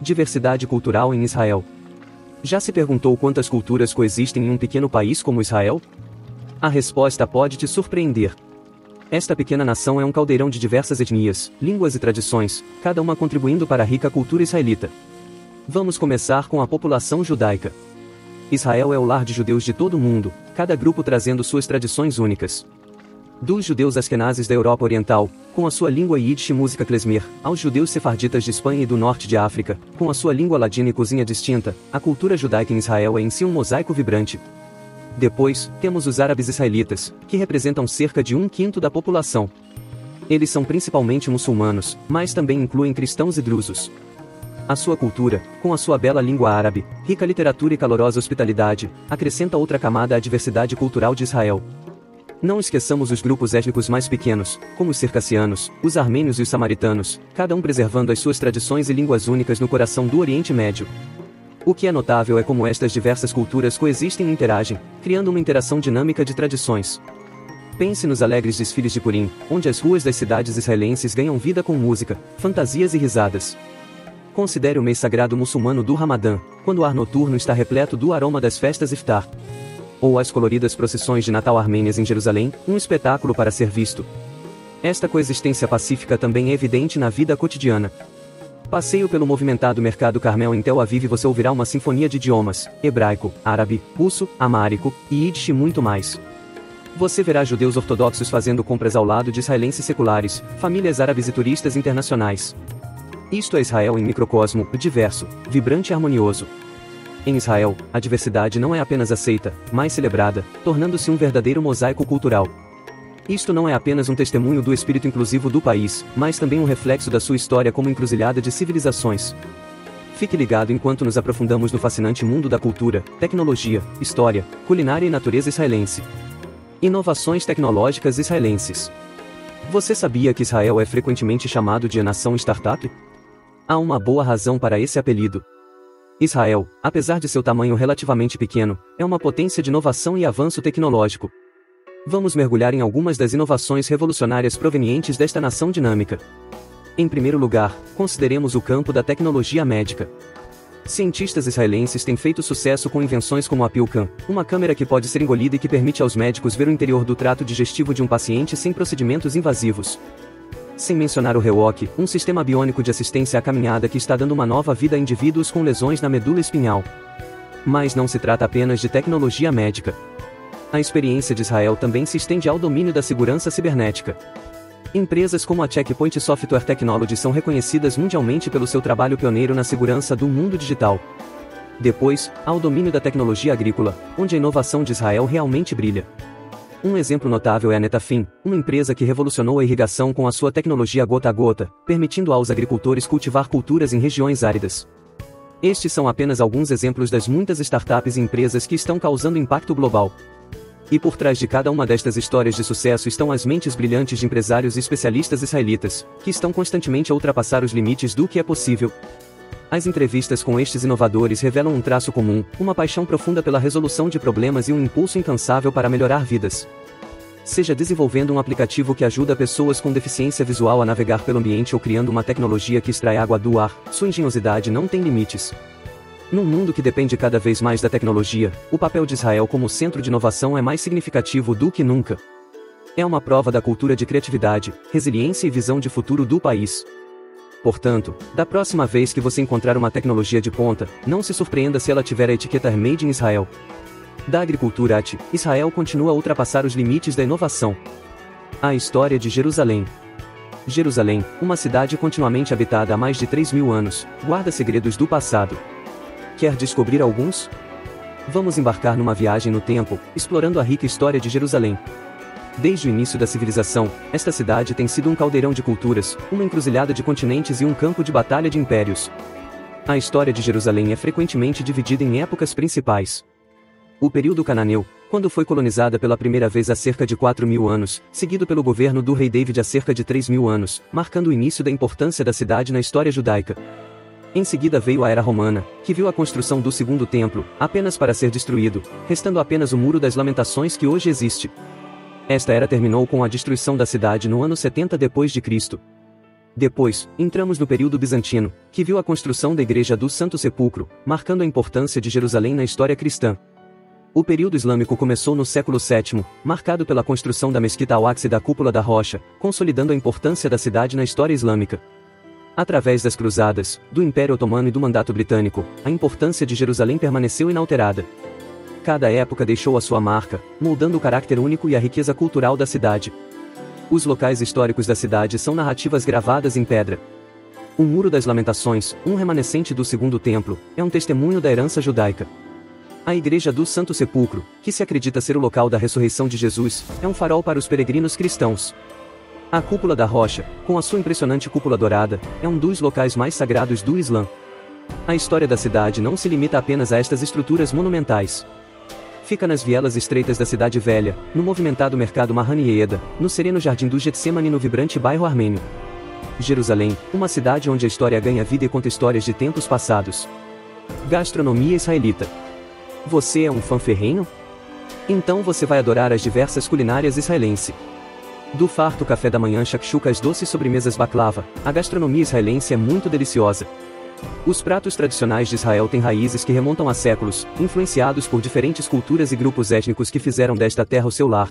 Diversidade cultural em Israel. Já se perguntou quantas culturas coexistem em um pequeno país como Israel? A resposta pode te surpreender. Esta pequena nação é um caldeirão de diversas etnias, línguas e tradições, cada uma contribuindo para a rica cultura israelita. Vamos começar com a população judaica. Israel é o lar de judeus de todo o mundo, cada grupo trazendo suas tradições únicas. Dos judeus askenazes da Europa Oriental, com a sua língua Yiddish e música klezmer, aos judeus sefarditas de Espanha e do norte de África, com a sua língua ladina e cozinha distinta, a cultura judaica em Israel é em si um mosaico vibrante. Depois, temos os árabes israelitas, que representam cerca de 1/5 da população. Eles são principalmente muçulmanos, mas também incluem cristãos e drusos. A sua cultura, com a sua bela língua árabe, rica literatura e calorosa hospitalidade, acrescenta outra camada à diversidade cultural de Israel. Não esqueçamos os grupos étnicos mais pequenos, como os circassianos, os armênios e os samaritanos, cada um preservando as suas tradições e línguas únicas no coração do Oriente Médio. O que é notável é como estas diversas culturas coexistem e interagem, criando uma interação dinâmica de tradições. Pense nos alegres desfiles de Purim, onde as ruas das cidades israelenses ganham vida com música, fantasias e risadas. Considere o mês sagrado muçulmano do Ramadã, quando o ar noturno está repleto do aroma das festas Iftar. Ou as coloridas procissões de Natal armênias em Jerusalém, um espetáculo para ser visto. Esta coexistência pacífica também é evidente na vida cotidiana. Passeio pelo movimentado Mercado Carmel em Tel Aviv e você ouvirá uma sinfonia de idiomas, hebraico, árabe, russo, amárico, e Yiddish e muito mais. Você verá judeus ortodoxos fazendo compras ao lado de israelenses seculares, famílias árabes e turistas internacionais. Isto é Israel em microcosmo, diverso, vibrante e harmonioso. Em Israel, a diversidade não é apenas aceita, mas celebrada, tornando-se um verdadeiro mosaico cultural. Isto não é apenas um testemunho do espírito inclusivo do país, mas também um reflexo da sua história como encruzilhada de civilizações. Fique ligado enquanto nos aprofundamos no fascinante mundo da cultura, tecnologia, história, culinária e natureza israelense. Inovações tecnológicas israelenses. Você sabia que Israel é frequentemente chamado de a nação startup? Há uma boa razão para esse apelido. Israel, apesar de seu tamanho relativamente pequeno, é uma potência de inovação e avanço tecnológico. Vamos mergulhar em algumas das inovações revolucionárias provenientes desta nação dinâmica. Em primeiro lugar, consideremos o campo da tecnologia médica. Cientistas israelenses têm feito sucesso com invenções como a PillCam, uma câmera que pode ser engolida e que permite aos médicos ver o interior do trato digestivo de um paciente sem procedimentos invasivos. Sem mencionar o ReWalk, um sistema biônico de assistência à caminhada que está dando uma nova vida a indivíduos com lesões na medula espinhal. Mas não se trata apenas de tecnologia médica. A experiência de Israel também se estende ao domínio da segurança cibernética. Empresas como a Checkpoint Software Technology são reconhecidas mundialmente pelo seu trabalho pioneiro na segurança do mundo digital. Depois, há o domínio da tecnologia agrícola, onde a inovação de Israel realmente brilha. Um exemplo notável é a Netafim, uma empresa que revolucionou a irrigação com a sua tecnologia gota a gota, permitindo aos agricultores cultivar culturas em regiões áridas. Estes são apenas alguns exemplos das muitas startups e empresas que estão causando impacto global. E por trás de cada uma destas histórias de sucesso estão as mentes brilhantes de empresários e especialistas israelitas, que estão constantemente a ultrapassar os limites do que é possível. As entrevistas com estes inovadores revelam um traço comum, uma paixão profunda pela resolução de problemas e um impulso incansável para melhorar vidas. Seja desenvolvendo um aplicativo que ajuda pessoas com deficiência visual a navegar pelo ambiente ou criando uma tecnologia que extrai água do ar, sua engenhosidade não tem limites. Num mundo que depende cada vez mais da tecnologia, o papel de Israel como centro de inovação é mais significativo do que nunca. É uma prova da cultura de criatividade, resiliência e visão de futuro do país. Portanto, da próxima vez que você encontrar uma tecnologia de ponta, não se surpreenda se ela tiver a etiqueta Made in Israel. Da agricultura a Israel continua a ultrapassar os limites da inovação. A história de Jerusalém. Jerusalém, uma cidade continuamente habitada há mais de 3.000 anos, guarda segredos do passado. Quer descobrir alguns? Vamos embarcar numa viagem no tempo, explorando a rica história de Jerusalém. Desde o início da civilização, esta cidade tem sido um caldeirão de culturas, uma encruzilhada de continentes e um campo de batalha de impérios. A história de Jerusalém é frequentemente dividida em épocas principais. O período cananeu, quando foi colonizada pela primeira vez há cerca de 4.000 anos, seguido pelo governo do rei David há cerca de 3.000 anos, marcando o início da importância da cidade na história judaica. Em seguida veio a Era Romana, que viu a construção do segundo templo, apenas para ser destruído, restando apenas o Muro das Lamentações que hoje existe. Esta era terminou com a destruição da cidade no ano 70 depois de Cristo. Depois, entramos no período bizantino, que viu a construção da Igreja do Santo Sepulcro, marcando a importância de Jerusalém na história cristã. O período islâmico começou no século VII, marcado pela construção da Mesquita Al-Aqsa e da Cúpula da Rocha, consolidando a importância da cidade na história islâmica. Através das cruzadas, do Império Otomano e do Mandato Britânico, a importância de Jerusalém permaneceu inalterada. Cada época deixou a sua marca, moldando o caráter único e a riqueza cultural da cidade. Os locais históricos da cidade são narrativas gravadas em pedra. O Muro das Lamentações, um remanescente do Segundo Templo, é um testemunho da herança judaica. A Igreja do Santo Sepulcro, que se acredita ser o local da ressurreição de Jesus, é um farol para os peregrinos cristãos. A Cúpula da Rocha, com a sua impressionante cúpula dourada, é um dos locais mais sagrados do Islã. A história da cidade não se limita apenas a estas estruturas monumentais. Fica nas vielas estreitas da Cidade Velha, no movimentado mercado Mahanieda, no sereno jardim do Getsemane e no vibrante bairro armênio. Jerusalém, uma cidade onde a história ganha vida e conta histórias de tempos passados. Gastronomia israelita. Você é um fã ferrenho? Então você vai adorar as diversas culinárias israelenses. Do farto café da manhã shakshuka às doces sobremesas baklava, a gastronomia israelense é muito deliciosa. Os pratos tradicionais de Israel têm raízes que remontam a séculos, influenciados por diferentes culturas e grupos étnicos que fizeram desta terra o seu lar.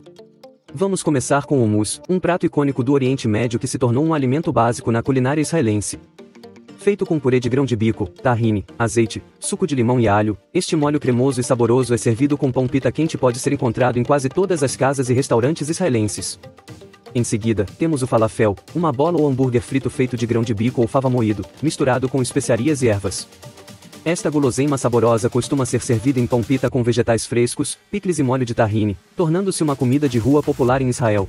Vamos começar com o hummus, um prato icônico do Oriente Médio que se tornou um alimento básico na culinária israelense. Feito com purê de grão de bico, tahine, azeite, suco de limão e alho, este molho cremoso e saboroso é servido com pão pita quente e pode ser encontrado em quase todas as casas e restaurantes israelenses. Em seguida, temos o falafel, uma bola ou hambúrguer frito feito de grão de bico ou fava moído, misturado com especiarias e ervas. Esta guloseima saborosa costuma ser servida em pão pita com vegetais frescos, picles e molho de tahine, tornando-se uma comida de rua popular em Israel.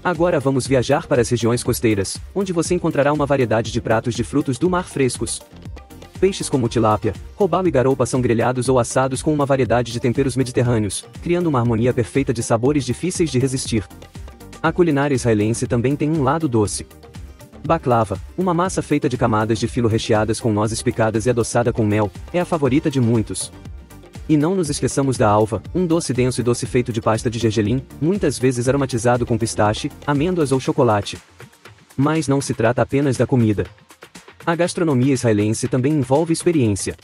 Agora vamos viajar para as regiões costeiras, onde você encontrará uma variedade de pratos de frutos do mar frescos. Peixes como tilápia, robalo e garoupa são grelhados ou assados com uma variedade de temperos mediterrâneos, criando uma harmonia perfeita de sabores difíceis de resistir. A culinária israelense também tem um lado doce. Baklava, uma massa feita de camadas de filo recheadas com nozes picadas e adoçada com mel, é a favorita de muitos. E não nos esqueçamos da alva, um doce denso e doce feito de pasta de gergelim, muitas vezes aromatizado com pistache, amêndoas ou chocolate. Mas não se trata apenas da comida. A gastronomia israelense também envolve experiência.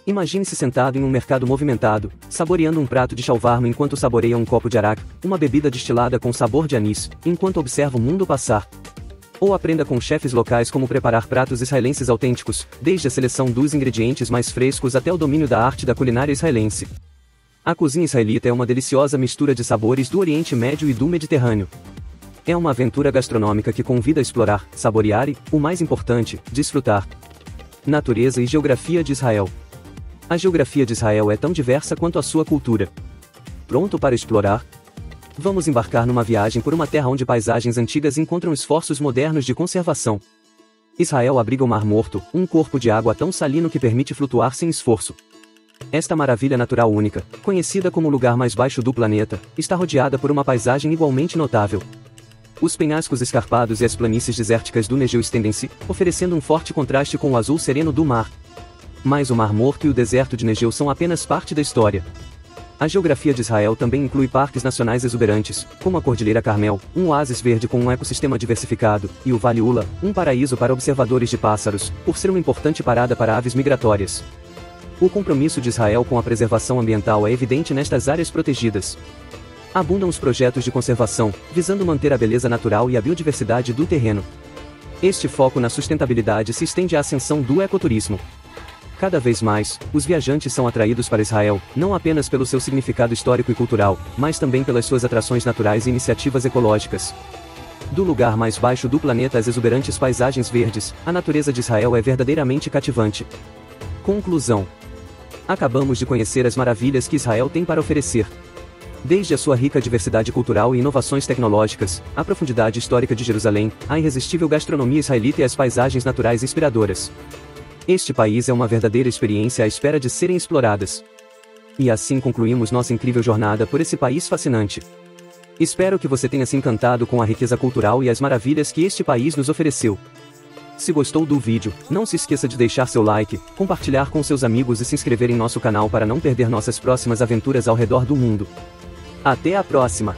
Imagine-se sentado em um mercado movimentado, saboreando um prato de shawarma enquanto saboreia um copo de arak, uma bebida destilada com sabor de anis, enquanto observa o mundo passar. Ou aprenda com chefes locais como preparar pratos israelenses autênticos, desde a seleção dos ingredientes mais frescos até o domínio da arte da culinária israelense. A cozinha israelita é uma deliciosa mistura de sabores do Oriente Médio e do Mediterrâneo. É uma aventura gastronômica que convida a explorar, saborear e, o mais importante, desfrutar. Natureza e geografia de Israel. A geografia de Israel é tão diversa quanto a sua cultura. Pronto para explorar? Vamos embarcar numa viagem por uma terra onde paisagens antigas encontram esforços modernos de conservação. Israel abriga o Mar Morto, um corpo de água tão salino que permite flutuar sem esforço. Esta maravilha natural única, conhecida como o lugar mais baixo do planeta, está rodeada por uma paisagem igualmente notável. Os penhascos escarpados e as planícies desérticas do Negeu estendem-se, oferecendo um forte contraste com o azul sereno do mar. Mas o Mar Morto e o deserto de Negeu são apenas parte da história. A geografia de Israel também inclui parques nacionais exuberantes, como a Cordilheira Carmel, um oásis verde com um ecossistema diversificado, e o Vale Ula, um paraíso para observadores de pássaros, por ser uma importante parada para aves migratórias. O compromisso de Israel com a preservação ambiental é evidente nestas áreas protegidas. Abundam os projetos de conservação, visando manter a beleza natural e a biodiversidade do terreno. Este foco na sustentabilidade se estende à ascensão do ecoturismo. Cada vez mais, os viajantes são atraídos para Israel, não apenas pelo seu significado histórico e cultural, mas também pelas suas atrações naturais e iniciativas ecológicas. Do lugar mais baixo do planeta às exuberantes paisagens verdes, a natureza de Israel é verdadeiramente cativante. Conclusão. Acabamos de conhecer as maravilhas que Israel tem para oferecer. Desde a sua rica diversidade cultural e inovações tecnológicas, a profundidade histórica de Jerusalém, a irresistível gastronomia israelita e as paisagens naturais inspiradoras. Este país é uma verdadeira experiência à espera de serem exploradas. E assim concluímos nossa incrível jornada por esse país fascinante. Espero que você tenha se encantado com a riqueza cultural e as maravilhas que este país nos ofereceu. Se gostou do vídeo, não se esqueça de deixar seu like, compartilhar com seus amigos e se inscrever em nosso canal para não perder nossas próximas aventuras ao redor do mundo. Até a próxima!